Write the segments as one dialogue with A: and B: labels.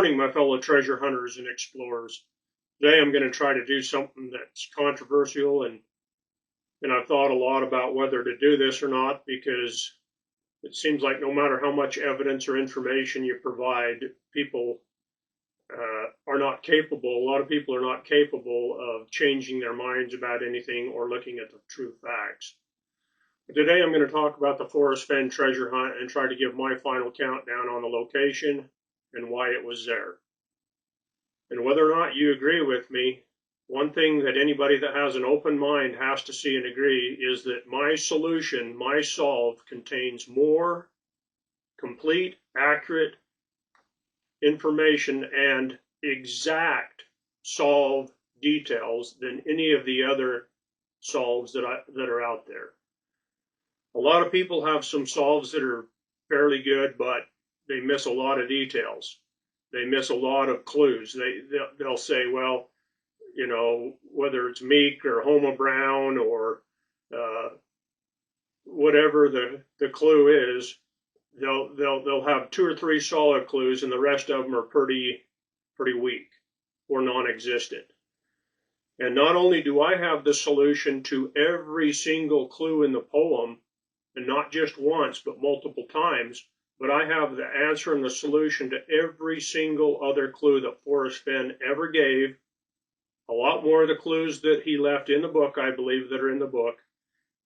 A: morning, my fellow treasure hunters and explorers. Today I'm going to try to do something that's controversial, and I've thought a lot about whether to do this or not, because it seems like no matter how much evidence or information you provide, people are not capable, a lot of people are not capable of changing their minds about anything or looking at the true facts. But today I'm going to talk about the Forrest Fenn treasure hunt and try to give my final countdown on the location and why it was there. And whether or not you agree with me, one thing that anybody that has an open mind has to see and agree is that my solution, my solve, contains more complete, accurate information and exact solve details than any of the other solves that are out there. A lot of people have some solves that are fairly good, but they miss a lot of details. They miss a lot of clues. They'll say, well, you know, whether it's Meek or Homa Brown or whatever the clue is, they'll have 2 or 3 solid clues, and the rest of them are pretty weak or non-existent. And not only do I have the solution to every single clue in the poem, and not just once, but multiple times, but I have the answer and the solution to every single other clue that Forrest Fenn ever gave. A lot more of the clues that he left in the book, I believe, that are in the book,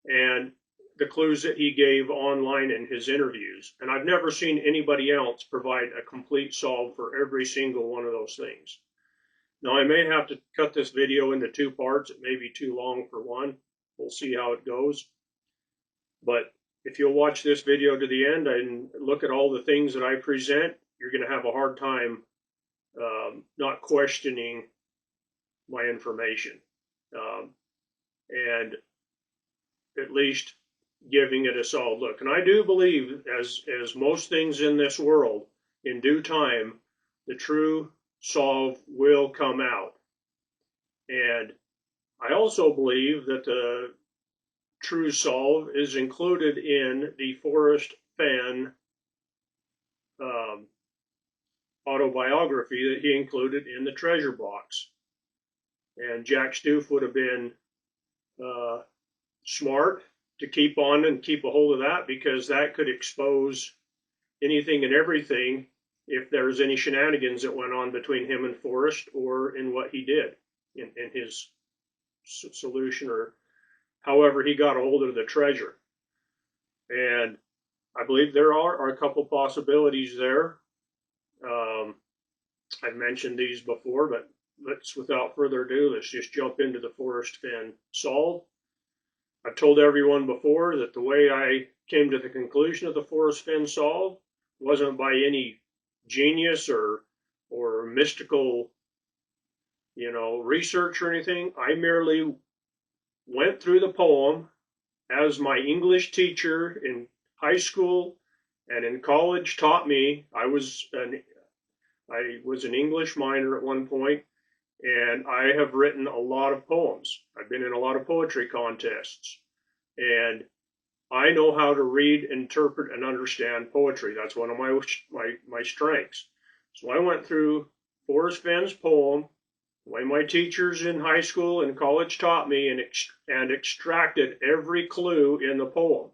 A: and the clues that he gave online in his interviews. And I've never seen anybody else provide a complete solve for every single one of those things. Now, I may have to cut this video into 2 parts. It may be too long for one. We'll see how it goes. But if you'll watch this video to the end and look at all the things that I present, you're going to have a hard time not questioning my information, and at least giving it a solid look. And I do believe, as most things in this world, in due time, the true solve will come out. And I also believe that the true solve is included in the Forrest Fenn autobiography that he included in the treasure box. And Jack Stoof would have been smart to keep on and keep a hold of that, because that could expose anything and everything if there's any shenanigans that went on between him and Forrest, or in what he did in his solution, or however he got a hold of the treasure. And I believe there are a couple possibilities there. I've mentioned these before, but without further ado, let's just jump into the Forrest Fenn solve. I've told everyone before that the way I came to the conclusion of the Forrest Fenn solve wasn't by any genius or mystical, research or anything. I merely went through the poem as my English teacher in high school and in college taught me. I was an English minor at one point, and I have written a lot of poems. I've been in a lot of poetry contests, and I know how to read, interpret, and understand poetry. That's one of my strengths. So I went through Forrest Fenn's poem, the way my teachers in high school and college taught me, and extracted every clue in the poem.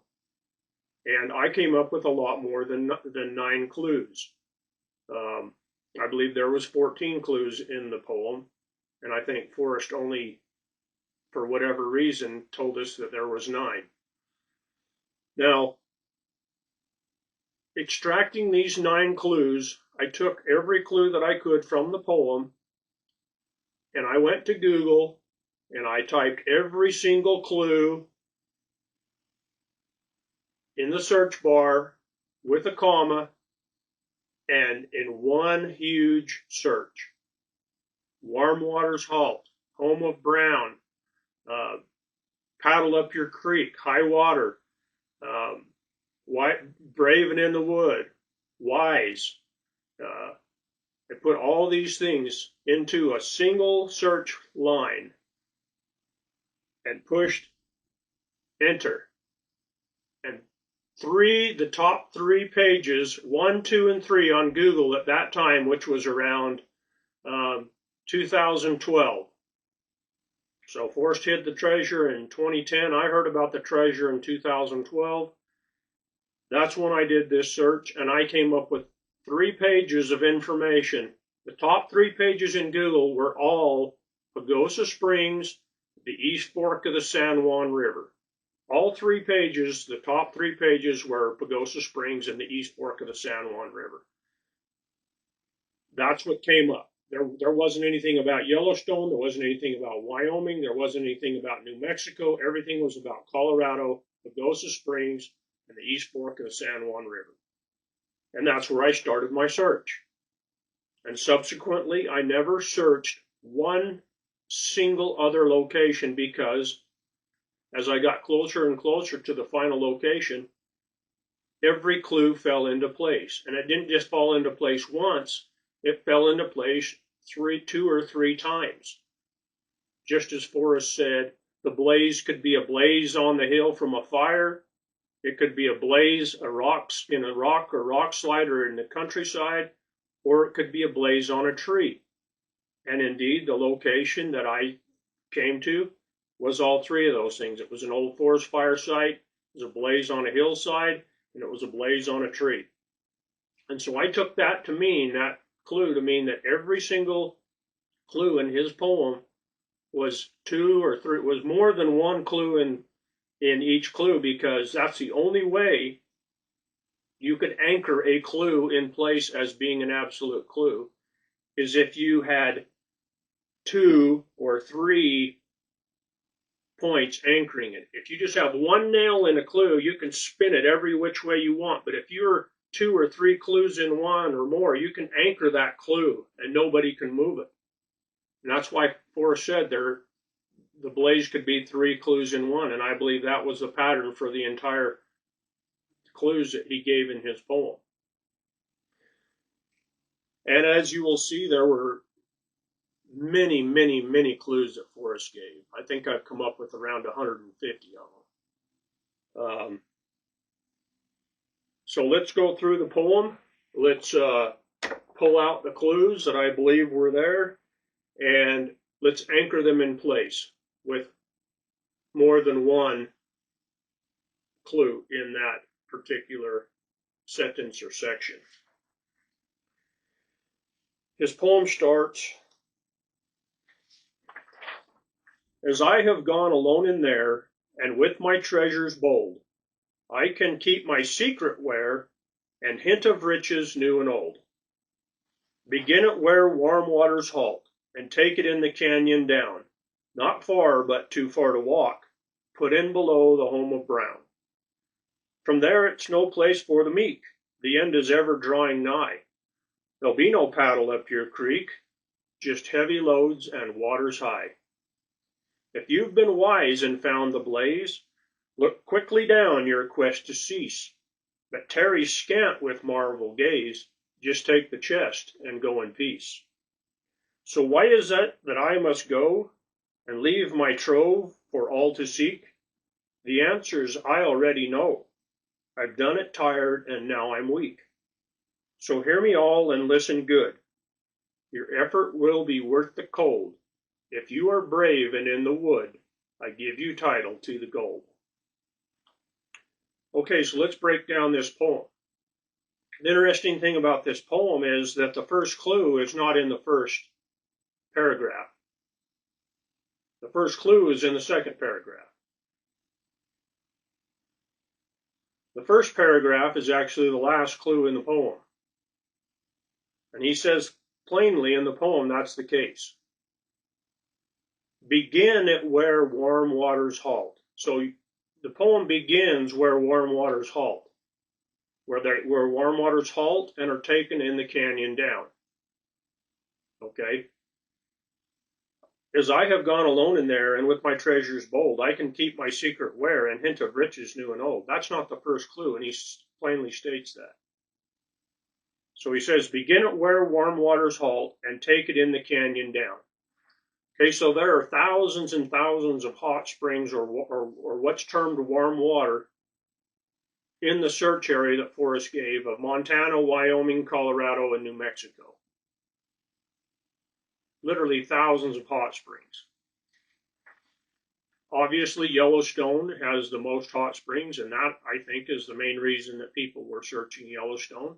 A: And I came up with a lot more than 9 clues. I believe there was 14 clues in the poem, and I think Forrest only, for whatever reason, told us that there was 9. Now, extracting these 9 clues, I took every clue that I could from the poem, and I went to Google, and I typed every single clue in the search bar with a comma, and in one huge search. Warm Waters Halt, Home of Brown, Paddle Up Your Creek, High Water, Brave and in the Wood, Wise. I put all these things into a single search line and pushed enter. And the top 3 pages, 1, 2, and 3 on Google at that time, which was around 2012. So Forrest hid the treasure in 2010. I heard about the treasure in 2012. That's when I did this search, and I came up with 3 pages of information. The top 3 pages in Google were all Pagosa Springs, the East Fork of the San Juan River. All 3 pages, the top 3 pages were Pagosa Springs and the East Fork of the San Juan River. That's what came up. There wasn't anything about Yellowstone. There wasn't anything about Wyoming. There wasn't anything about New Mexico. Everything was about Colorado, Pagosa Springs, and the East Fork of the San Juan River. And that's where I started my search. And subsequently, I never searched one single other location because as I got closer and closer to the final location, every clue fell into place. And it didn't just fall into place once, it fell into place 2 or 3 times. Just as Forrest said, the blaze could be a blaze on the hill from a fire. It could be a blaze, in a rock or rock slide or in the countryside, or it could be a blaze on a tree. And indeed, the location that I came to was all 3 of those things. It was an old forest fire site, it was a blaze on a hillside, and it was a blaze on a tree. And so I took that clue to mean that every single clue in his poem was 2 or 3, was more than one clue in each clue, because that's the only way you could anchor a clue in place as being an absolute clue, is if you had 2 or 3 points anchoring it. If you just have one nail in a clue, you can spin it every which way you want. But if you're 2 or 3 clues in one or more, you can anchor that clue and nobody can move it. And that's why Forrest said the blaze could be 3 clues in one. And I believe that was the pattern for the entire clues that he gave in his poem. And as you will see, there were many, many, many clues that Forrest gave. I think I've come up with around 150 of them. So let's go through the poem. Let's pull out the clues that I believe were there, and let's anchor them in place with more than one clue in that particular sentence or section. His poem starts, "As I have gone alone in there, and with my treasures bold, I can keep my secret where, and hint of riches new and old. Begin it where warm waters halt, and take it in the canyon down, not far, but too far to walk, put in below the home of Brown. From there it's no place for the meek, the end is ever drawing nigh. There'll be no paddle up your creek, just heavy loads and waters high. If you've been wise and found the blaze, look quickly down your quest to cease, but tarry scant with marvel gaze, just take the chest and go in peace. So why is it that I must go and leave my trove for all to seek? The answers I already know. I've done it tired and now I'm weak. So hear me all and listen good. Your effort will be worth the cold. If you are brave and in the wood, I give you title to the gold." Okay, so let's break down this poem. The interesting thing about this poem is that the first clue is not in the first paragraph. The first clue is in the second paragraph. The first paragraph is actually the last clue in the poem. And he says plainly in the poem that's the case. Begin at where warm waters halt. So the poem begins where warm waters halt, where warm waters halt and are taken in the canyon down. Okay? "As I have gone alone in there, and with my treasures bold, I can keep my secret where, and hint of riches new and old." That's not the first clue, and he plainly states that. So he says, begin at where warm waters halt, and take it in the canyon down. Okay, so there are thousands and thousands of hot springs or what's termed warm water in the search area that Forrest gave of Montana, Wyoming, Colorado, and New Mexico. Literally thousands of hot springs. Obviously, Yellowstone has the most hot springs, and that, I think, is the main reason that people were searching Yellowstone,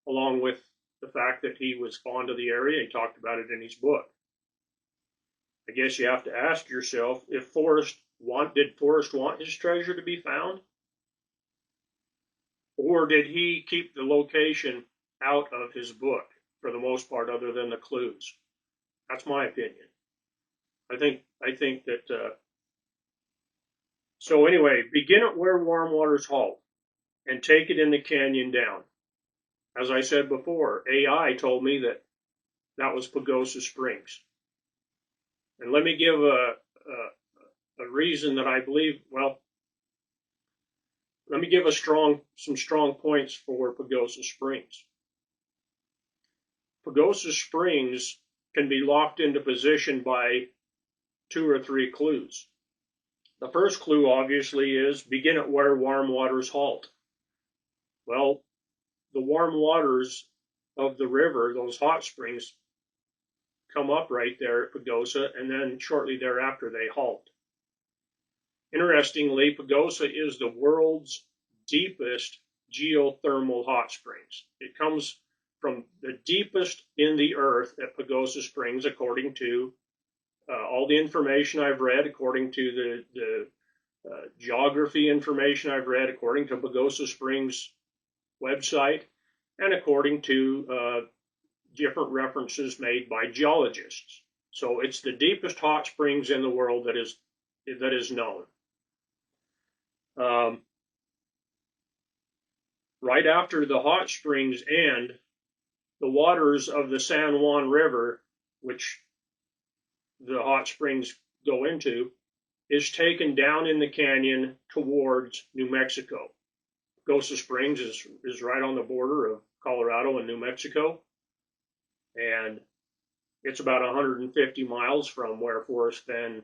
A: along with the fact that he was fond of the area. He talked about it in his book. I guess you have to ask yourself, did Forrest want his treasure to be found? Or did he keep the location out of his book for the most part, other than the clues? That's my opinion. I think that. So anyway, begin at where warm waters halt and take it in the canyon down. As I said before, AI told me that that was Pagosa Springs. And let me give a reason that I believe. Well, let me give some strong points for Pagosa Springs. Pagosa Springs can be locked into position by 2 or 3 clues. The first clue, obviously, is begin at where warm waters halt. Well, the warm waters of the river, those hot springs, come up right there at Pagosa, and then shortly thereafter they halt. Interestingly, Pagosa is the world's deepest geothermal hot springs. It comes from the deepest in the earth at Pagosa Springs, according to all the information I've read, according to the geography information I've read, according to Pagosa Springs website, and according to different references made by geologists. So it's the deepest hot springs in the world that is known. Right after the hot springs end, the waters of the San Juan River, which the hot springs go into, is taken down in the canyon towards New Mexico. Pagosa Springs is right on the border of Colorado and New Mexico, and it's about 150 miles from where Forrest Fenn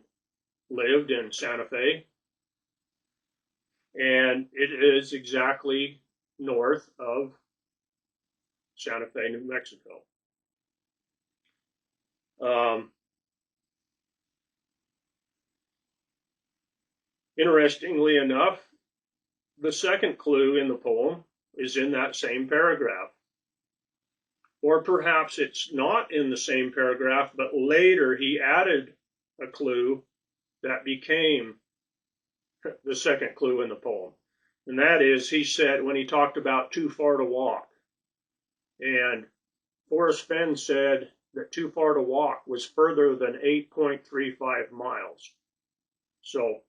A: lived in Santa Fe, and it is exactly north of Santa Fe, New Mexico. Interestingly enough, the second clue in the poem is in that same paragraph. Or perhaps it's not in the same paragraph, but later he added a clue that became the second clue in the poem. And that is, he said, when he talked about too far to walk, and Forrest Fenn said that too far to walk was further than 8.35 miles. So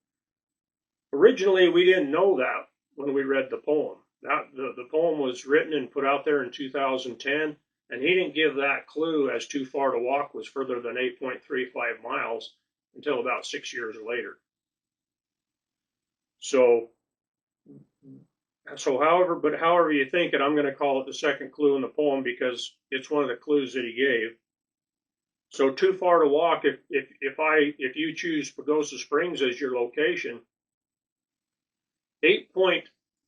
A: originally we didn't know that when we read the poem. The poem was written and put out there in 2010, and he didn't give that clue as too far to walk was further than 8.35 miles until about 6 years later. So however you think it, I'm going to call it the second clue in the poem because it's one of the clues that he gave. So too far to walk, if you choose Pagosa Springs as your location,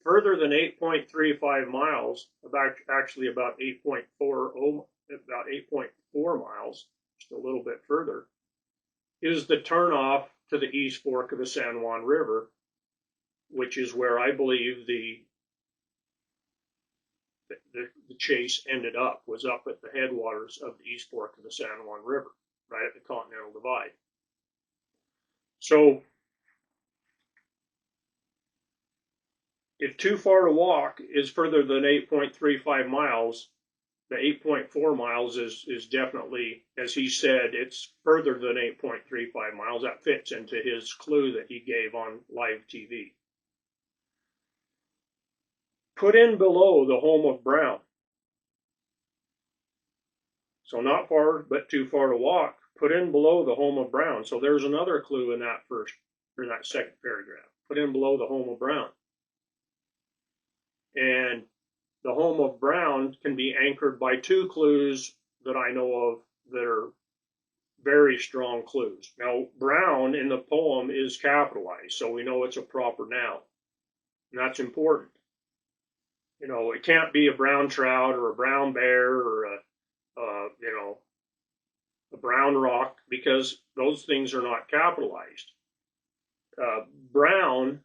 A: further than 8.35 miles, actually about 8.4 miles, just a little bit further, is the turnoff to the East Fork of the San Juan River, which is where I believe the chase ended up, was up at the headwaters of the East Fork of the San Juan River, right at the Continental Divide. So if too far to walk is further than 8.35 miles, the 8.4 miles is definitely, as he said, it's further than 8.35 miles. That fits into his clue that he gave on live TV. Put in below the home of Brown. So not far, but too far to walk. Put in below the home of Brown. So there's another clue in that that second paragraph. Put in below the home of Brown. And the home of Brown can be anchored by 2 clues that I know of that are very strong clues. Now, Brown in the poem is capitalized, so we know it's a proper noun. And that's important. You know, it can't be a brown trout or a brown bear or you know, a brown rock, because those things are not capitalized. Brown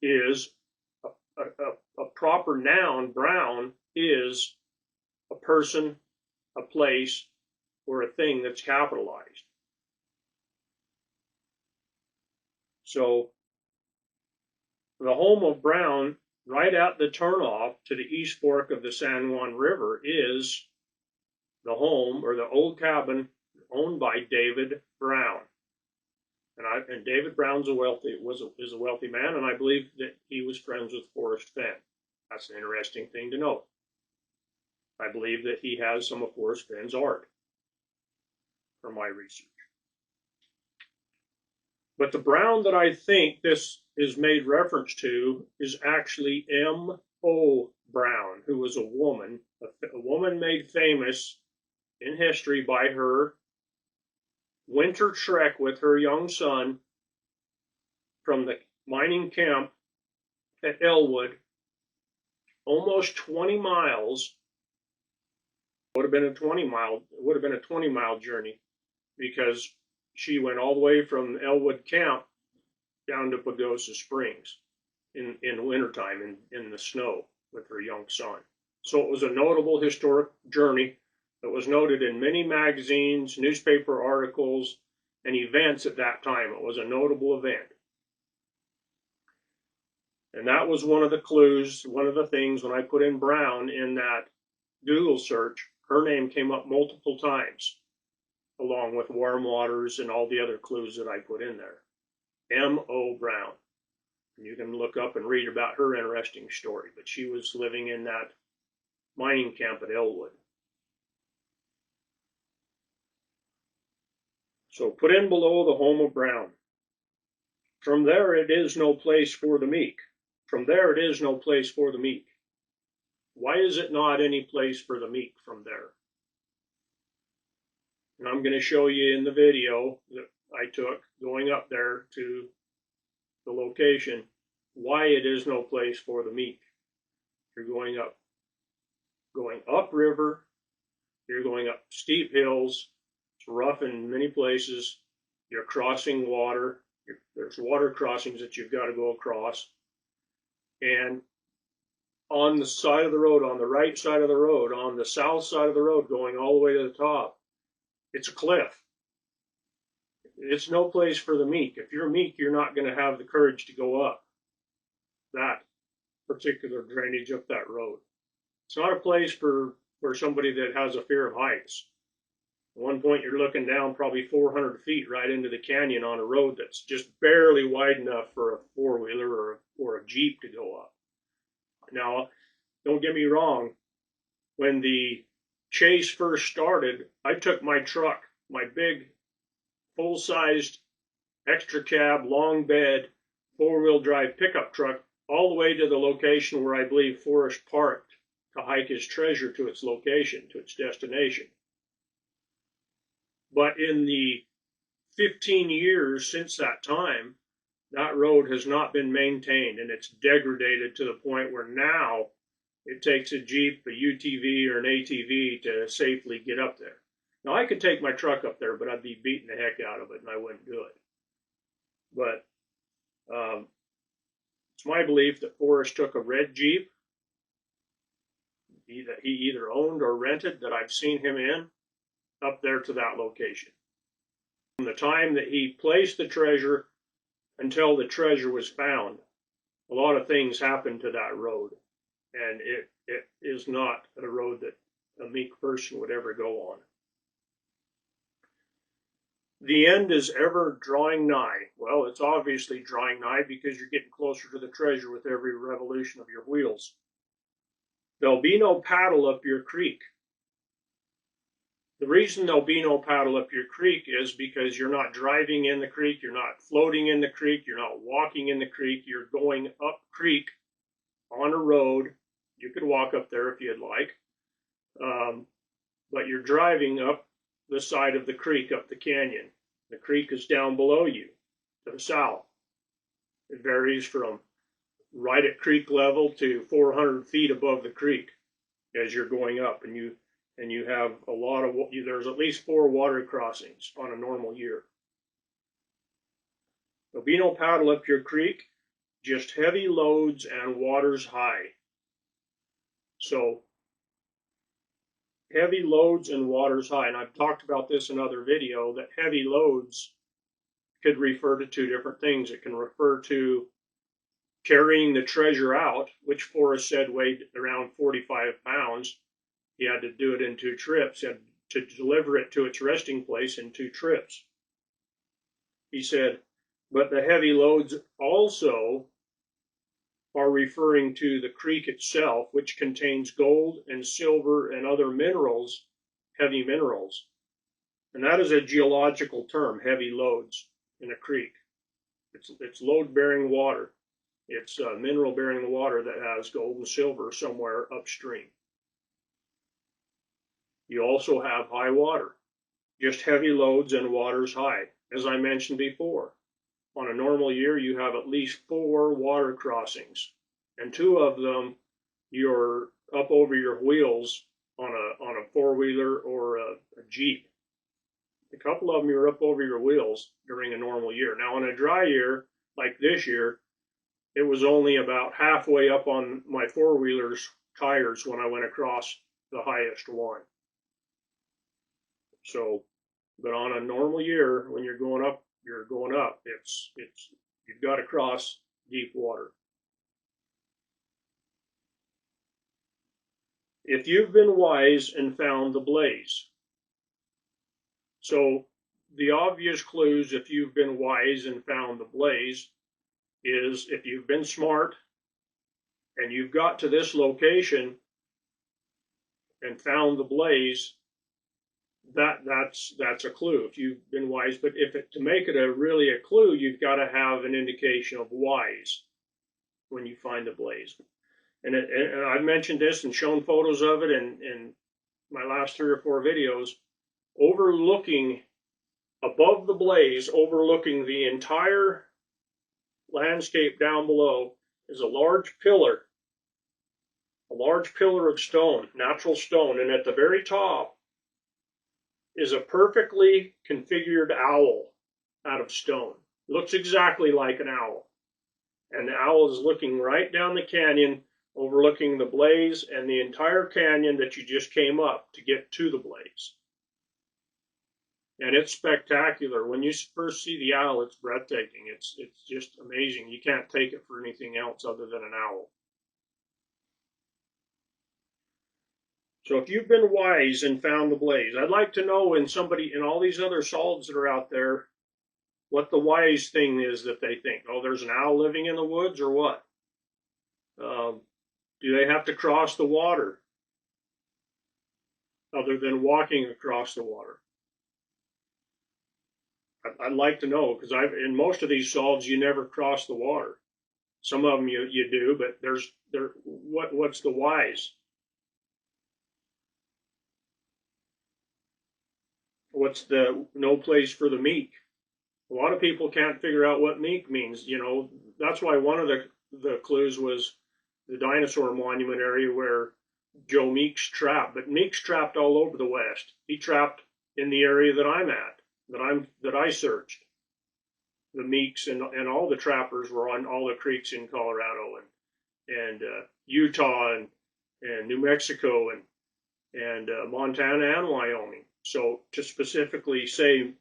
A: is a proper noun. Brown is a person, a place, or a thing that's capitalized. So the home of Brown, right at the turnoff to the East Fork of the San Juan River, is the home or the old cabin owned by David Brown. And David Brown's is a wealthy man, and I believe that he was friends with Forrest Fenn. That's an interesting thing to note. I believe that he has some of Forrest Fenn's art from my research. But the Brown that I think this is made reference to is actually M.O. Brown, who was a woman made famous in history by her winter trek with her young son from the mining camp at Elwood, almost 20 miles. Would have been a 20-mile journey, because she went all the way from Elwood camp down to Pagosa Springs in wintertime in the snow with her young son. So it was a notable historic journey that was noted in many magazines, newspaper articles, and events at that time. It was a notable event. And that was one of the clues, one of the things when I put in Brown in that Google search, her name came up multiple times, along with Warm Waters and all the other clues that I put in there. M.O. Brown. And you can look up and read about her interesting story, but she was living in that mining camp at Elwood. So put in below the home of Brown. From there it is no place for the meek. From there it is no place for the meek. Why is it not any place for the meek from there? And I'm going to show you in the video that I took going up there to the location why it is no place for the meek. You're going upriver, you're going up steep hills, it's rough in many places, you're crossing water, there's water crossings that you've got to go across, and on the side of the road, on the right side of the road, on the south side of the road, going all the way to the top, it's a cliff. It's no place for the meek. If you're meek, you're not going to have the courage to go up that particular drainage up that road. It's not a place for somebody that has a fear of heights. At one point, you're looking down probably 400 feet right into the canyon on a road that's just barely wide enough for a four-wheeler or a Jeep to go up. Now, don't get me wrong. When the chase first started, I took my truck, my big, full-sized, extra cab, long bed, four-wheel drive pickup truck, all the way to the location where I believe Forrest parked to hike his treasure to its location, to its destination. But in the 15 years since that time, that road has not been maintained, and it's degraded to the point where now it takes a Jeep, a UTV, or an ATV to safely get up there. Now, I could take my truck up there, but I'd be beating the heck out of it, and I wouldn't do it. But it's my belief that Forrest took a red Jeep that he either owned or rented, that I've seen him in, up there to that location. From the time that he placed the treasure until the treasure was found, a lot of things happened to that road, and it is not a road that a meek person would ever go on. The end is ever drawing nigh. Well, it's obviously drawing nigh because you're getting closer to the treasure with every revolution of your wheels. There'll be no paddle up your creek. The reason there'll be no paddle up your creek is because you're not driving in the creek, you're not floating in the creek, you're not walking in the creek, you're going up creek on a road. You could walk up there if you'd like, but you're driving up the side of the creek, up the canyon. The creek is down below you to the south. It varies from right at creek level to 400 feet above the creek as you're going up, and you have a lot of, there's at least 4 water crossings on a normal year. There'll be no paddle up your creek, just heavy loads and water's high. So heavy loads and water's high, and I've talked about this in other video, that heavy loads could refer to 2 different things. It can refer to carrying the treasure out, which Forrest said weighed around 45 pounds. He had to do it in 2 trips. He had to deliver it to its resting place in 2 trips. He said, but the heavy loads also are referring to the creek itself, which contains gold and silver and other minerals, heavy minerals. And that is a geological term, heavy loads in a creek. It's load-bearing water. It's mineral-bearing water that has gold and silver somewhere upstream. You also have high water, just heavy loads and water's high. As I mentioned before, on a normal year, you have at least 4 water crossings, and 2 of them you're up over your wheels on a 4-wheeler or a Jeep. A couple of them you're up over your wheels during a normal year. Now, on a dry year like this year, it was only about halfway up on my 4-wheeler's tires when I went across the highest one. So, but on a normal year, when you're going up, you've got to cross deep water. If you've been wise and found the blaze. So the obvious clues, if you've been wise and found the blaze, is if you've been smart and you've got to this location and found the blaze, that's a clue if you've been wise. But to make it really a clue, you've got to have an indication of wise when you find the blaze. And I've mentioned this and shown photos of it in my last 3 or 4 videos. Overlooking, above the blaze, overlooking the entire landscape down below, is a large pillar of stone, natural stone, and at the very top is a perfectly configured owl out of stone. It looks exactly like an owl. And the owl is looking right down the canyon, overlooking the blaze and the entire canyon that you just came up to get to the blaze. And it's spectacular. When you first see the owl, it's breathtaking. It's just amazing. You can't take it for anything else other than an owl. So if you've been wise and found the blaze, I'd like to know in all these other solids that are out there, what the wise thing is that they think. Oh, there's an owl living in the woods, or what? Do they have to cross the water other than walking across the water? I'd like to know, because in most of these solids you never cross the water. Some of them you do, but what's the wise? What's the no place for the meek? A lot of people can't figure out what meek means. That's why one of the clues was the dinosaur monument area where Joe Meek's trapped. But Meek's trapped all over the West. He trapped in the area that I'm at, that I searched. The Meeks and all the trappers were on all the creeks in Colorado and Utah and New Mexico and Montana and Wyoming. So to specifically say,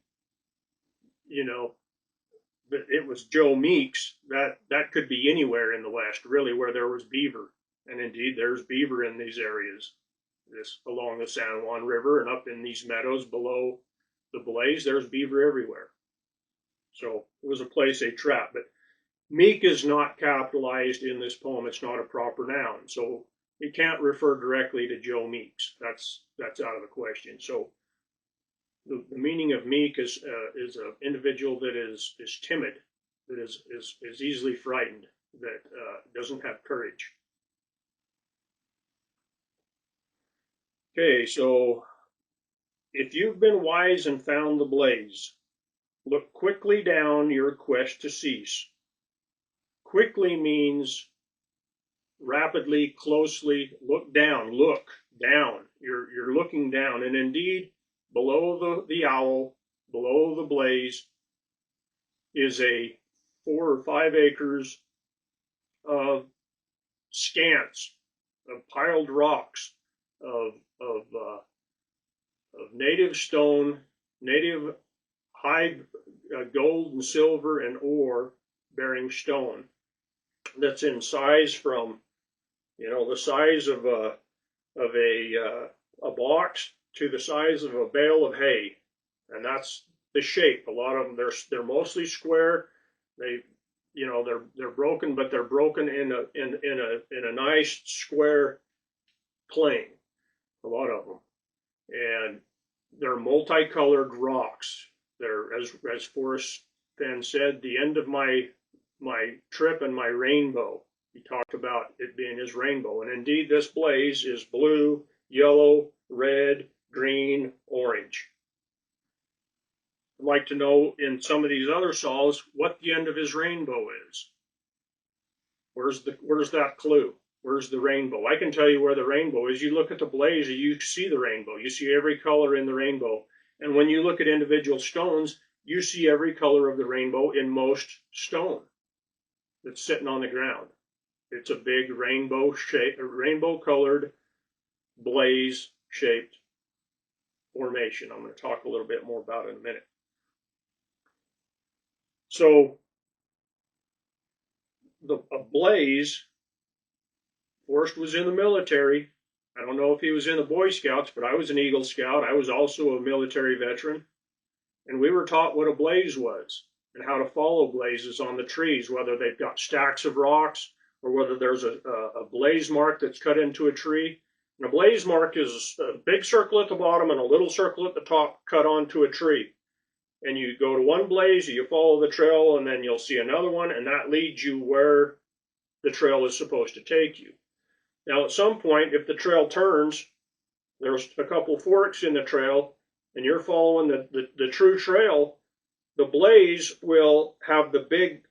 A: that it was Joe Meek's, that could be anywhere in the West, really, where there was beaver. And indeed, there's beaver in these areas, along the San Juan River and up in these meadows below the blaze. There's beaver everywhere. So it was a place they trapped. But meek is not capitalized in this poem. It's not a proper noun. So it can't refer directly to Joe Meek's. That's out of the question. So the meaning of meek is an individual that is timid, that is easily frightened, that doesn't have courage. Okay, so if you've been wise and found the blaze, look quickly down your quest to cease. Quickly means rapidly, closely, look down, You're looking down, and indeed, below the owl, below the blaze, is a 4 or 5 acres of scants, of piled rocks, of native stone, native high gold and silver and ore bearing stone that's in size from, the size of a box to the size of a bale of hay, and that's the shape. A lot of them, they're mostly square. They're broken, but they're broken in a nice square plane. A lot of them, and they're multicolored rocks. They're, as Forrest Fenn said, the end of my trip and my rainbow. He talked about it being his rainbow, and indeed this blaze is blue, yellow, red, green, orange. I'd like to know in some of these other sols what the end of his rainbow is. Where's that clue? Where's the rainbow? I can tell you where the rainbow is. You look at the blaze, you see the rainbow. You see every color in the rainbow. And when you look at individual stones, you see every color of the rainbow in most stone that's sitting on the ground. It's a big rainbow colored, blaze shaped formation. I'm going to talk a little bit more about it in a minute. So a blaze, Forrest was in the military. I don't know if he was in the Boy Scouts, but I was an Eagle Scout. I was also a military veteran. And we were taught what a blaze was and how to follow blazes on the trees, whether they've got stacks of rocks or whether there's a blaze mark that's cut into a tree. And a blaze mark is a big circle at the bottom and a little circle at the top cut onto a tree. And you go to one blaze, you follow the trail, and then you'll see another one, and that leads you where the trail is supposed to take you. Now, at some point, if the trail turns, there's a couple forks in the trail, and you're following the true trail, the blaze will have the big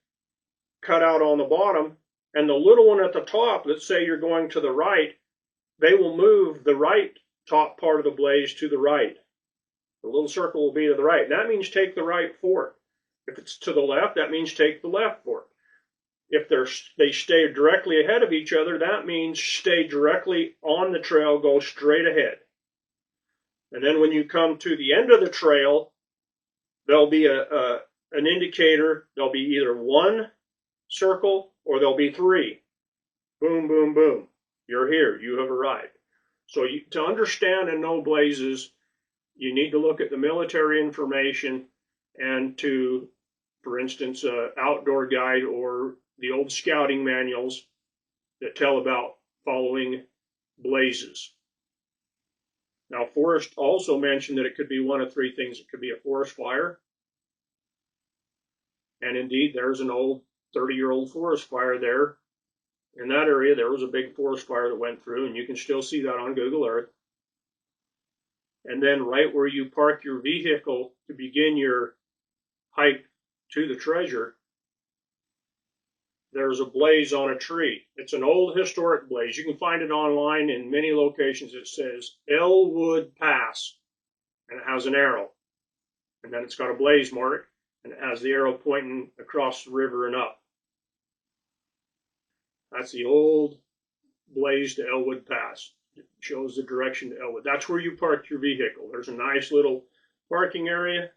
A: cutout on the bottom, and the little one at the top, let's say you're going to the right, they will move the right top part of the blaze to the right. The little circle will be to the right. And that means take the right fork. If it's to the left, that means take the left fork. If they stay directly ahead of each other, that means stay directly on the trail, go straight ahead. And then when you come to the end of the trail, there'll be an indicator. There'll be either one circle or there'll be 3. Boom, boom, boom. You're here. You have arrived. So to understand and know blazes, you need to look at the military information and to, for instance, outdoor guide or the old scouting manuals that tell about following blazes. Now, Forrest also mentioned that it could be one of 3 things. It could be a forest fire. And indeed, there's an old 30-year-old forest fire there. In that area, there was a big forest fire that went through, and you can still see that on Google Earth. And then right where you park your vehicle to begin your hike to the treasure, there's a blaze on a tree. It's an old historic blaze. You can find it online in many locations. It says Elwood Pass, and it has an arrow. And then it's got a blaze mark, and it has the arrow pointing across the river and up. That's the old blaze to Elwood Pass. It shows the direction to Elwood. That's where you park your vehicle. There's a nice little parking area.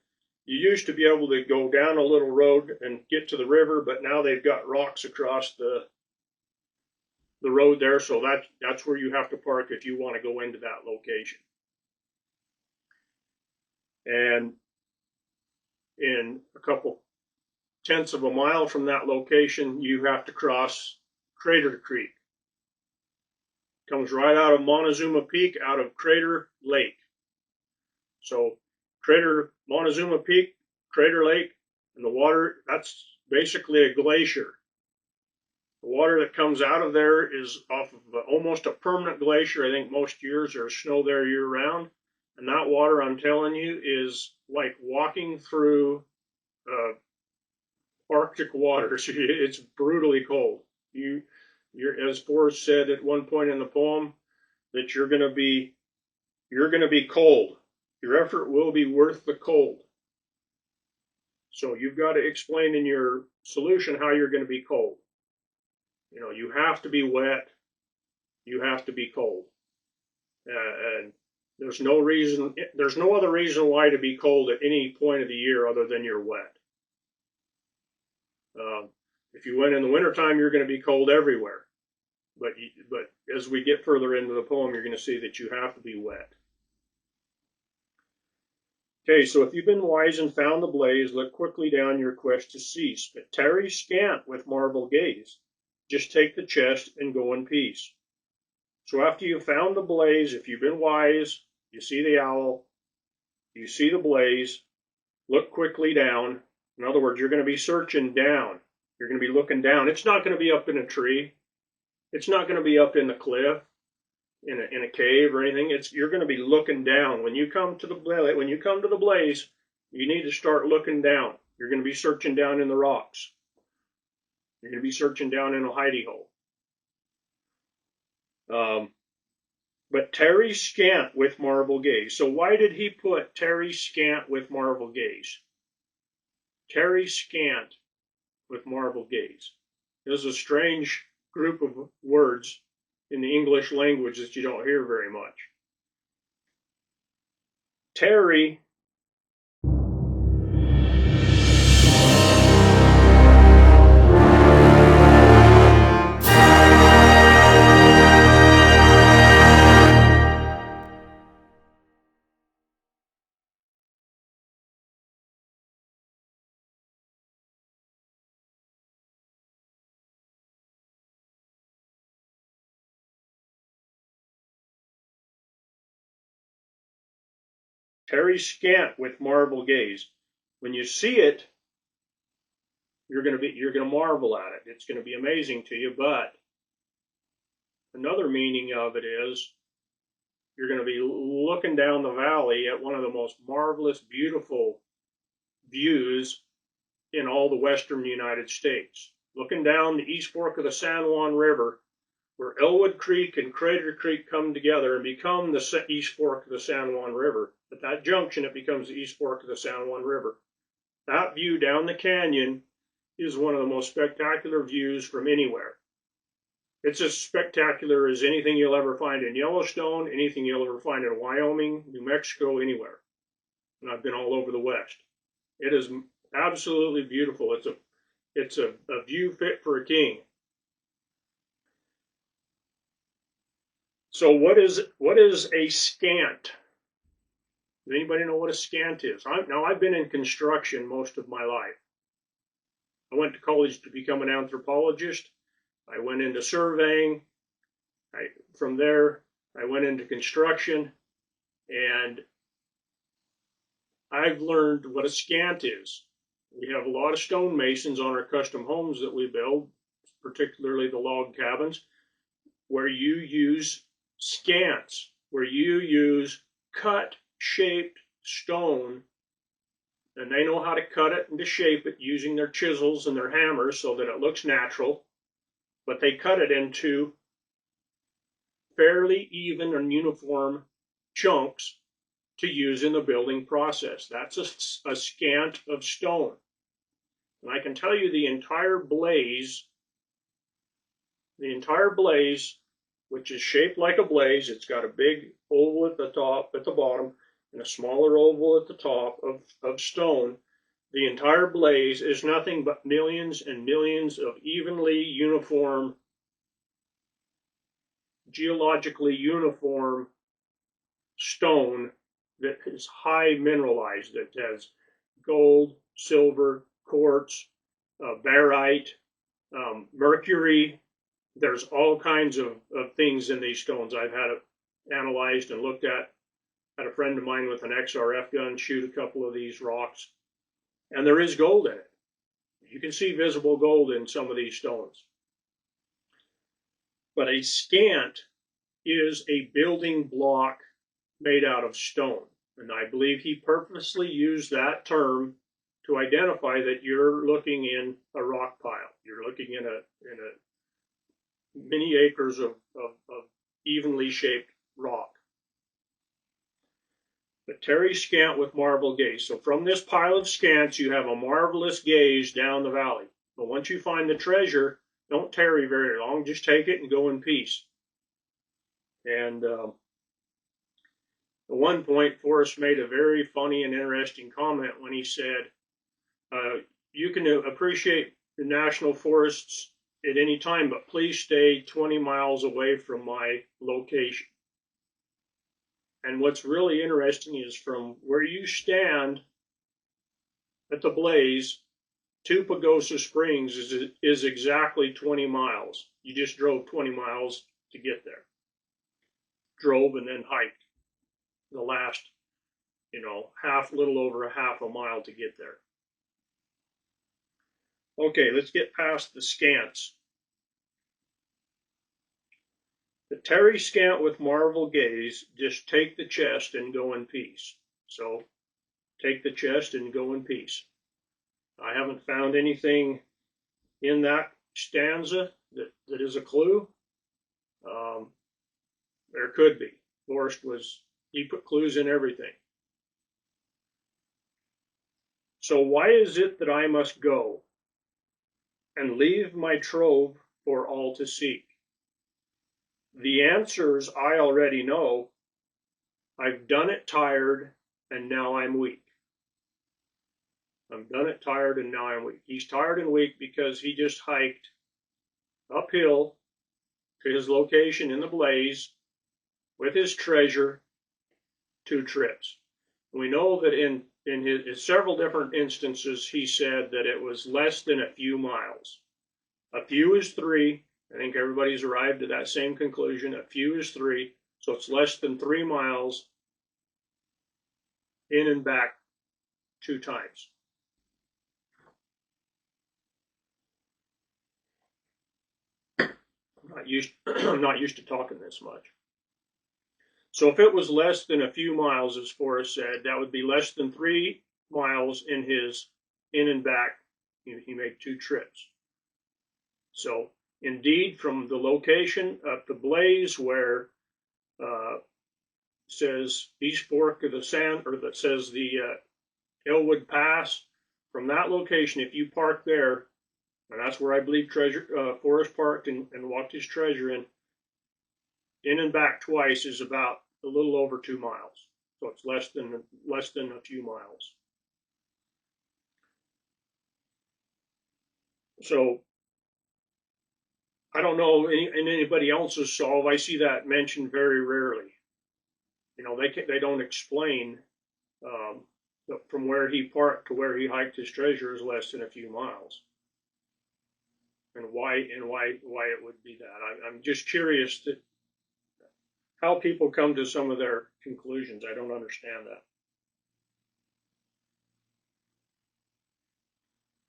A: You used to be able to go down a little road and get to the river, but now they've got rocks across the road there, so that's where you have to park if you want to go into that location. And in a couple tenths of a mile from that location, you have to cross Crater Creek. Comes right out of Montezuma Peak, out of Crater Lake. So Montezuma Peak, Crater Lake, and the water, that's basically a glacier. The water that comes out of there is off of almost a permanent glacier. I think most years there's snow there year round. And that water, I'm telling you, is like walking through Arctic waters. It's brutally cold. as Forrest said at one point in the poem, that you're going to be cold. Your effort will be worth the cold. So you've got to explain in your solution how you're going to be cold. You have to be wet. You have to be cold. And there's no other reason why to be cold at any point of the year other than you're wet. If you went in the wintertime, you're going to be cold everywhere. But as we get further into the poem, you're going to see that you have to be wet. Okay, so if you've been wise and found the blaze, look quickly down your quest to cease. But tarry scant with marble gaze. Just take the chest and go in peace. So after you've found the blaze, if you've been wise, you see the owl, you see the blaze, look quickly down. In other words, you're going to be searching down. You're going to be looking down. It's not going to be up in a tree. It's not going to be up in the cliff, in a cave or anything. You're going to be looking down. When you come to the blaze, you need to start looking down. You're going to be searching down in the rocks. You're going to be searching down in a hidey hole. But tarry scant with marble gaze. So why did he put tarry scant with marble gaze? Tarry scant with marble gaze. This is a strange group of words in the English language that you don't hear very much. Tarry scant with marble gaze. When you see it, you're going to marvel at it. It's going to be amazing to you. But another meaning of it is you're going to be looking down the valley at one of the most marvelous, beautiful views in all the western United States. Looking down the East Fork of the San Juan River, where Elwood Creek and Crater Creek come together and become the East Fork of the San Juan River. At that junction, it becomes the East Fork of the San Juan River. That view down the canyon is one of the most spectacular views from anywhere. It's as spectacular as anything you'll ever find in Yellowstone, anything you'll ever find in Wyoming, New Mexico, anywhere. And I've been all over the West. It is absolutely beautiful. It's a view fit for a king. So what is a scant? Does anybody know what a scant is? I've been in construction most of my life. I went to college to become an anthropologist. I went into surveying. From there, I went into construction, and I've learned what a scant is. We have a lot of stonemasons on our custom homes that we build, particularly the log cabins, where you use scants, where you use cut-shaped stone, and they know how to cut it and to shape it using their chisels and their hammers so that it looks natural, but they cut it into fairly even and uniform chunks to use in the building process. That's a scant of stone. And I can tell you the entire blaze, which is shaped like a blaze, it's got a big oval at the top, at the bottom, and a smaller oval at the top of stone. The entire blaze is nothing but millions and millions of evenly uniform, geologically uniform stone that is high mineralized, that has gold, silver, quartz, barite, mercury. There's all kinds of things in these stones. I've had it analyzed and looked at. Had a friend of mine with an XRF gun shoot a couple of these rocks, and there is gold in it. You can see visible gold in some of these stones. But a scant is a building block made out of stone. And I believe he purposely used that term to identify that you're looking in a rock pile. You're looking in many acres of evenly shaped rock. But tarry scant with marble gaze. So from this pile of scants, you have a marvelous gaze down the valley. But once you find the treasure, don't tarry very long. Just take it and go in peace. And at one point, Forrest made a very funny and interesting comment when he said, you can appreciate the national forests at any time, but please stay 20 miles away from my location. And what's really interesting is from where you stand at the blaze to Pagosa Springs is exactly 20 miles. You just drove 20 miles to get there. Drove and then hiked the last, little over a half a mile to get there. Okay, let's get past the scants. The tarry scant with marvel gaze, just take the chest and go in peace. So take the chest and go in peace. I haven't found anything in that stanza that is a clue. There could be. Forrest he put clues in everything. So why is it that I must go and leave my trove for all to seek? The answers I already know. I've done it tired, and now I'm weak. I've done it tired, and now I'm weak. He's tired and weak because he just hiked uphill to his location in the blaze with his treasure 2 trips. We know that in his several different instances, he said that it was less than a few miles. A few is 3. I think everybody's arrived at that same conclusion. A few is 3, so it's less than 3 miles in and back 2 times. I'm not used to talking this much. So if it was less than a few miles, as Forrest said, that would be less than 3 miles in his in and back. He made 2 trips. So indeed, from the location of the blaze where says East Fork of the Sand, or that says the Elwood Pass, from that location, if you park there, and that's where I believe Forrest parked and walked his treasure in and back twice is about a little over 2 miles. So it's less than a few miles. So I don't know in anybody else's solve. I see that mentioned very rarely. They don't explain from where he parked to where he hiked his treasure is less than a few miles, and why it would be that. I'm just curious how people come to some of their conclusions. I don't understand that.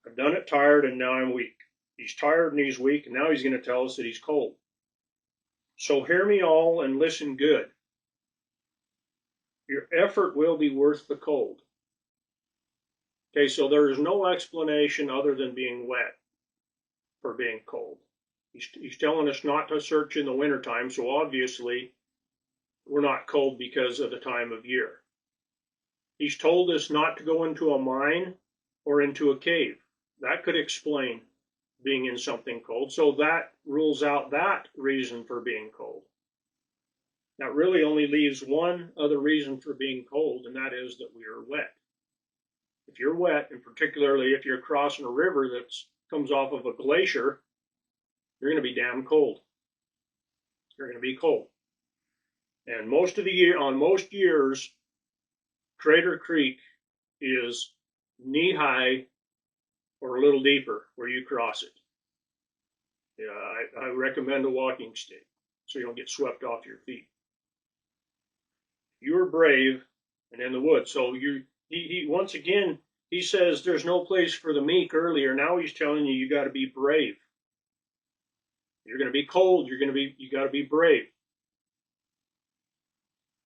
A: I've done it tired, and now I'm weak. He's tired and he's weak, and now he's going to tell us that he's cold. So hear me all and listen good. Your effort will be worth the cold. Okay, so there is no explanation other than being wet for being cold. He's telling us not to search in the wintertime, so obviously we're not cold because of the time of year. He's told us not to go into a mine or into a cave. That could explain being in something cold, so that rules out that reason for being cold. That really only leaves one other reason for being cold, and that is that we are wet. If you're wet, and particularly if you're crossing a river that comes off of a glacier, you're going to be damn cold. You're going to be cold. And most of the year, on most years, Crater Creek is knee-high or a little deeper where you cross it. I recommend a walking stick so you don't get swept off your feet. You are brave and in the woods. So he once again, he says there's no place for the meek earlier. Now he's telling you got to be brave. You're going to be cold. You got to be brave.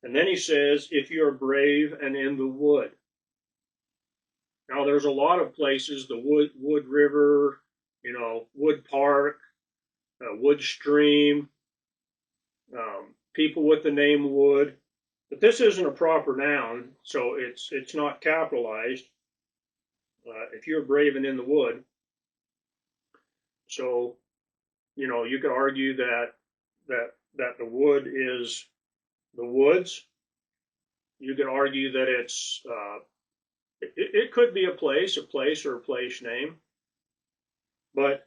A: And then he says, if you're brave and in the wood. Now there's a lot of places, the Wood River, Wood Park, wood stream, people with the name Wood. But this isn't a proper noun, so it's not capitalized. If you're brave and in the wood, so you could argue that the wood is the woods. You could argue that it could be a place or a place name, but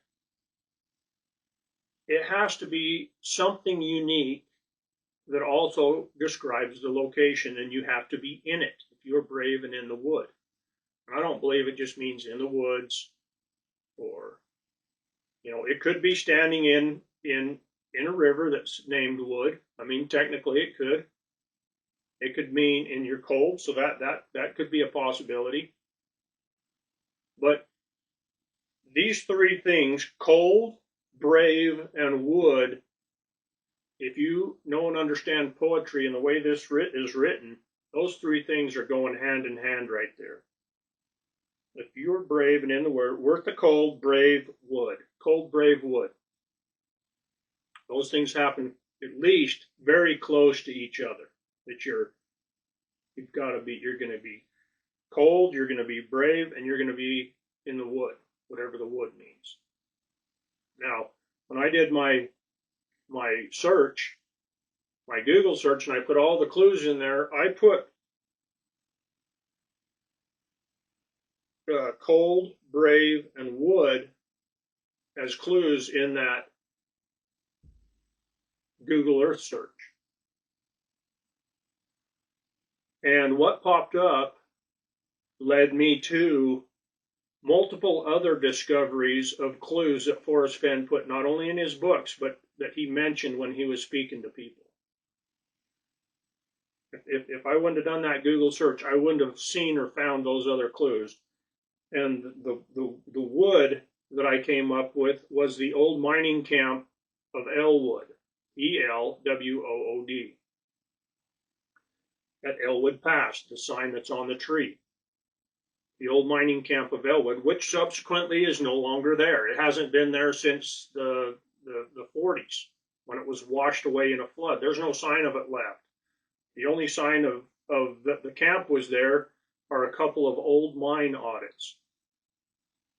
A: it has to be something unique that also describes the location, and you have to be in it if you're brave and in the wood. And I don't believe it just means in the woods, or it could be standing in a river that's named Wood. I mean, technically it could. It could mean in your cold, so that could be a possibility. But these three things, cold, brave, and wood, if you know and understand poetry and the way this is written, those three things are going hand in hand right there. If you're brave and in the word, worth the cold, brave, wood. Cold, brave, wood. Those things happen at least very close to each other. That you're going to be cold, you're going to be brave, and you're going to be in the wood, whatever the wood means. Now, when I did my search, my Google search, and I put all the clues in there, I put cold, brave, and wood as clues in that Google Earth search. And what popped up led me to multiple other discoveries of clues that Forrest Fenn put not only in his books, but that he mentioned when he was speaking to people. If I wouldn't have done that Google search, I wouldn't have seen or found those other clues. And the wood that I came up with was the old mining camp of Elwood, Elwood, at Elwood Pass, the sign that's on the tree. The old mining camp of Elwood, which subsequently is no longer there. It hasn't been there since the 40s, when it was washed away in a flood. There's no sign of it left. The only sign of the camp was there are a couple of old mine audits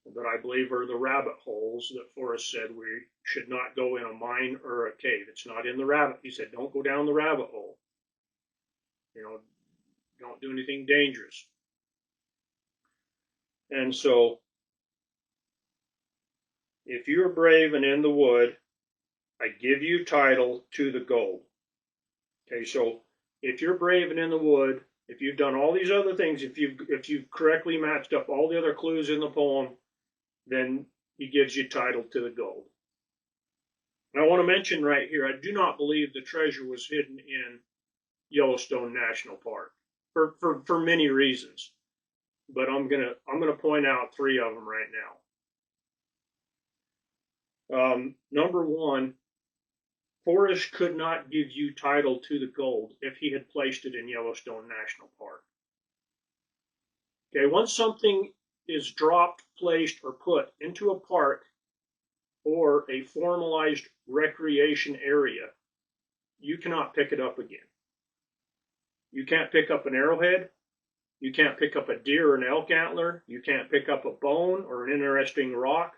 A: that I believe are the rabbit holes that Forrest said we should not go in a mine or a cave. It's not in the rabbit. He said, don't go down the rabbit hole. Don't do anything dangerous. And so, if you're brave and in the wood, I give you title to the gold. Okay, so if you're brave and in the wood, if you've done all these other things, if you've correctly matched up all the other clues in the poem, then he gives you title to the gold. And I want to mention right here, I do not believe the treasure was hidden in Yellowstone National Park for many reasons. But I'm gonna point out three of them right now. Number one, Forrest could not give you title to the gold if he had placed it in Yellowstone National Park. Okay, once something is dropped, placed, or put into a park or a formalized recreation area, you cannot pick it up again. You can't pick up an arrowhead. You can't pick up a deer or an elk antler. You can't pick up a bone or an interesting rock.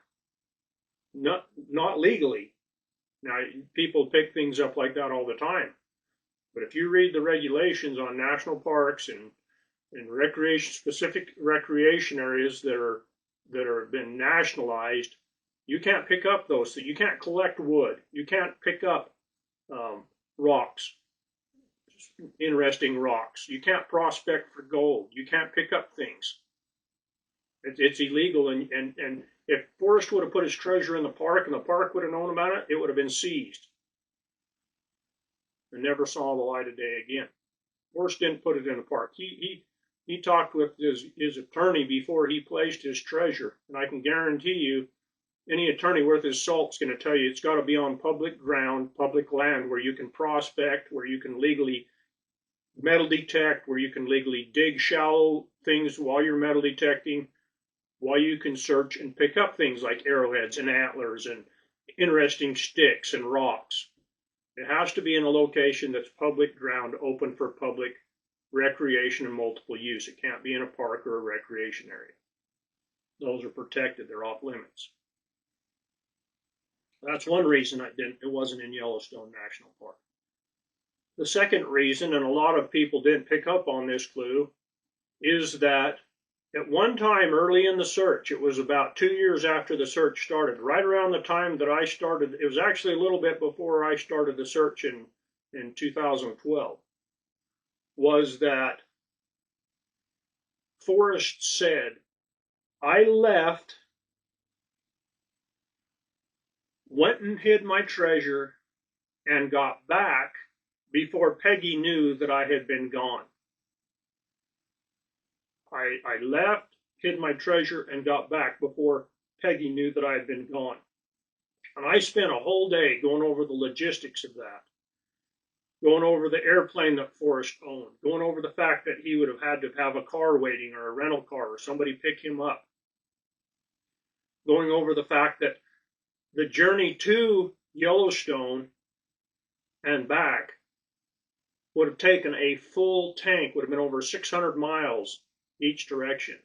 A: Not legally. Now, people pick things up like that all the time. But if you read the regulations on national parks and specific recreation areas that are been nationalized, you can't pick up those things. You can't collect wood. You can't pick up rocks, interesting rocks. You can't prospect for gold. You can't pick up things. It's illegal. And if Forrest would have put his treasure in the park and the park would have known about it, it would have been seized and never saw the light of day again. Forrest didn't put it in the park. He talked with his attorney before he placed his treasure, and I can guarantee you, any attorney worth his salt is going to tell you it's got to be on public ground, public land, where you can prospect, where you can legally metal detect, where you can legally dig shallow things while you're metal detecting, while you can search and pick up things like arrowheads and antlers and interesting sticks and rocks. It has to be in a location that's public ground, open for public recreation and multiple use. It can't be in a park or a recreation area. Those are protected. They're off limits. That's one reason it wasn't in Yellowstone National Park. The second reason, and a lot of people didn't pick up on this clue, is that at one time early in the search, it was about 2 years after the search started, right around the time that I started, it was actually a little bit before I started the search in 2012, was that Forrest said, I left, went and hid my treasure, and got back before Peggy knew that I had been gone. I left, hid my treasure, and got back before Peggy knew that I had been gone. And I spent a whole day going over the logistics of that, going over the airplane that Forrest owned, going over the fact that he would have had to have a car waiting or a rental car or somebody pick him up, going over the fact that the journey to Yellowstone and back would have taken a full tank, would have been over 600 miles each direction,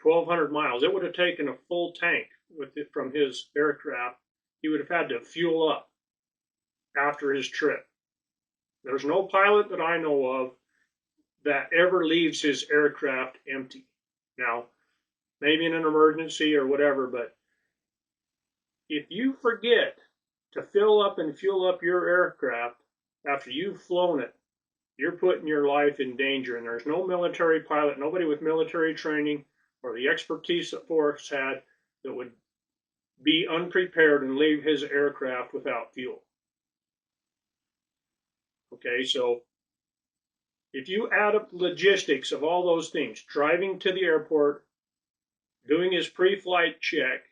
A: 1,200 miles. It would have taken a full tank with it from his aircraft. He would have had to fuel up after his trip. There's no pilot that I know of that ever leaves his aircraft empty. Now, maybe in an emergency or whatever, but if you forget to fill up and fuel up your aircraft after you've flown it, you're putting your life in danger. And there's no military pilot, nobody with military training or the expertise that Forrest had that would be unprepared and leave his aircraft without fuel. Okay, so if you add up the logistics of all those things, driving to the airport, doing his pre-flight check,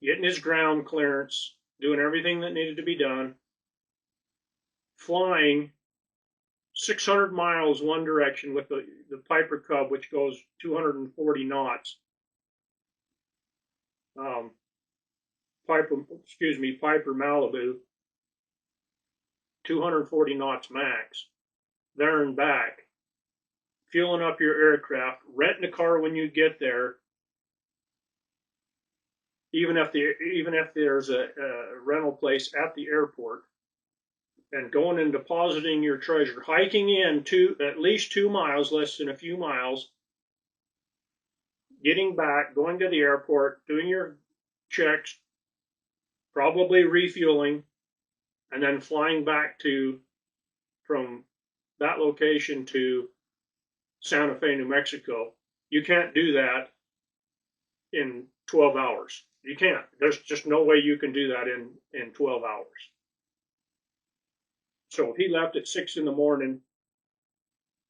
A: getting his ground clearance, doing everything that needed to be done, flying 600 miles one direction with the Piper Cub, which goes 240 knots. Piper Malibu, 240 knots max, there and back, fueling up your aircraft, renting a car when you get there, even if there's a rental place at the airport, and going and depositing your treasure, hiking in at least 2 miles, less than a few miles, getting back, going to the airport, doing your checks, probably refueling, and then flying back from that location to Santa Fe, New Mexico. You can't do that in 12 hours. You can't. There's just no way you can do that in 12 hours. So if he left at 6 in the morning,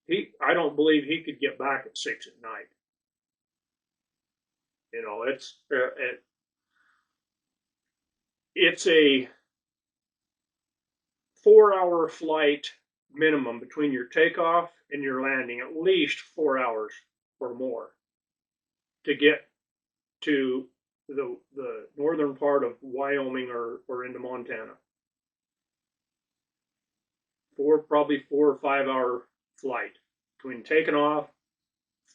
A: I don't believe he could get back at 6 at night. You know, it's a 4-hour flight minimum between your takeoff and your landing, at least 4 hours or more to get to the northern part of Wyoming or into Montana. Probably 4 or 5 hour flight between taking off,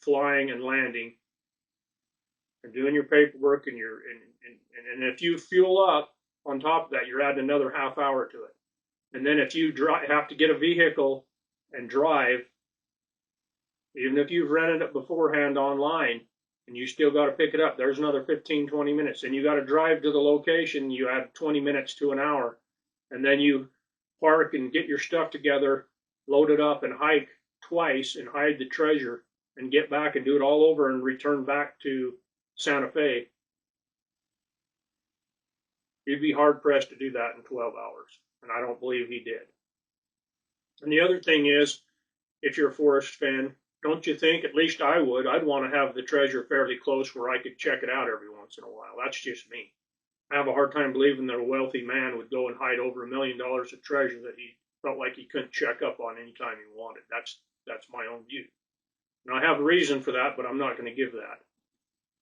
A: flying, and landing, and doing your paperwork and if you fuel up on top of that, you're adding another half hour to it. And then if you have to get a vehicle and drive, even if you've rented it beforehand online and you still got to pick it up, there's another 15, 20 minutes. And you got to drive to the location, you add 20 minutes to an hour. And then you park and get your stuff together, load it up and hike twice and hide the treasure and get back and do it all over and return back to Santa Fe. You'd be hard pressed to do that in 12 hours. And I don't believe he did. And the other thing is, if you're a Forrest Fenn, don't you think, at least I would, I'd want to have the treasure fairly close where I could check it out every once in a while. That's just me. I have a hard time believing that a wealthy man would go and hide over $1 million of treasure that he felt like he couldn't check up on anytime he wanted. That's my own view. And I have a reason for that, but I'm not going to give that.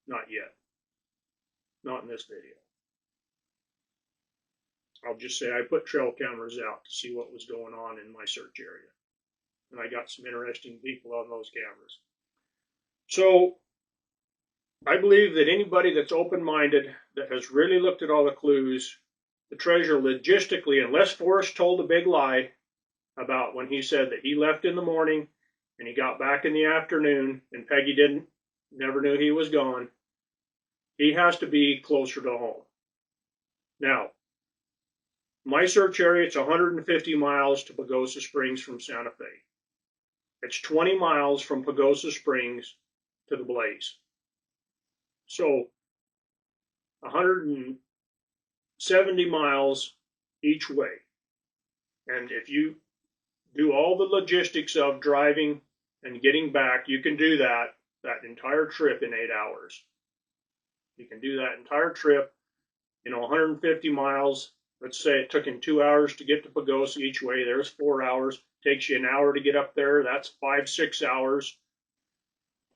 A: Not yet. Not in this video. I'll just say I put trail cameras out to see what was going on in my search area. And I got some interesting people on those cameras. So I believe that anybody that's open-minded, that has really looked at all the clues, the treasure logistically, unless Forrest told a big lie about when he said that he left in the morning and he got back in the afternoon and Peggy never knew he was gone, he has to be closer to home. Now, my search area, it's 150 miles to Pagosa Springs from Santa Fe. It's 20 miles from Pagosa Springs to the Blaze. So 170 miles each way. And if you do all the logistics of driving and getting back, you can do that entire trip in 8 hours. You can do that entire trip, 150 miles. Let's say it took him 2 hours to get to Pagosa each way. There's 4 hours. Takes you an hour to get up there. That's 5-6 hours.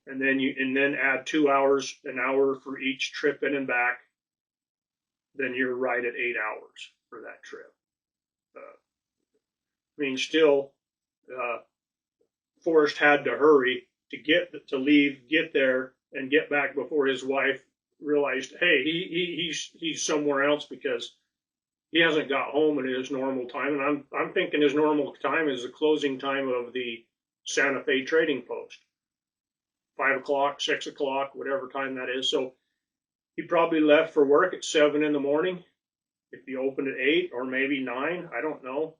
A: And then add 2 hours, an hour for each trip in and back. Then you're right at 8 hours for that trip. Still, Forrest had to hurry to leave, get there, and get back before his wife realized, hey, he's somewhere else because he hasn't got home in his normal time. And I'm thinking his normal time is the closing time of the Santa Fe trading post, 5 o'clock, 6 o'clock, whatever time that is. So he probably left for work at 7 in the morning. If he opened at 8 or maybe 9, I don't know.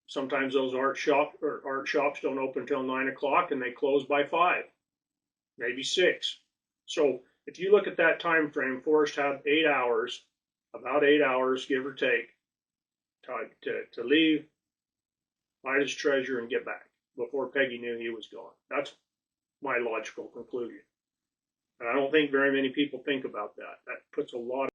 A: Sometimes those art shops don't open until 9 o'clock and they close by 5, maybe 6. So if you look at that time frame, Forrest had 8 hours, about 8 hours, give or take, to leave, find his treasure, and get back before Peggy knew he was gone. That's my logical conclusion. And I don't think very many people think about that. That puts a lot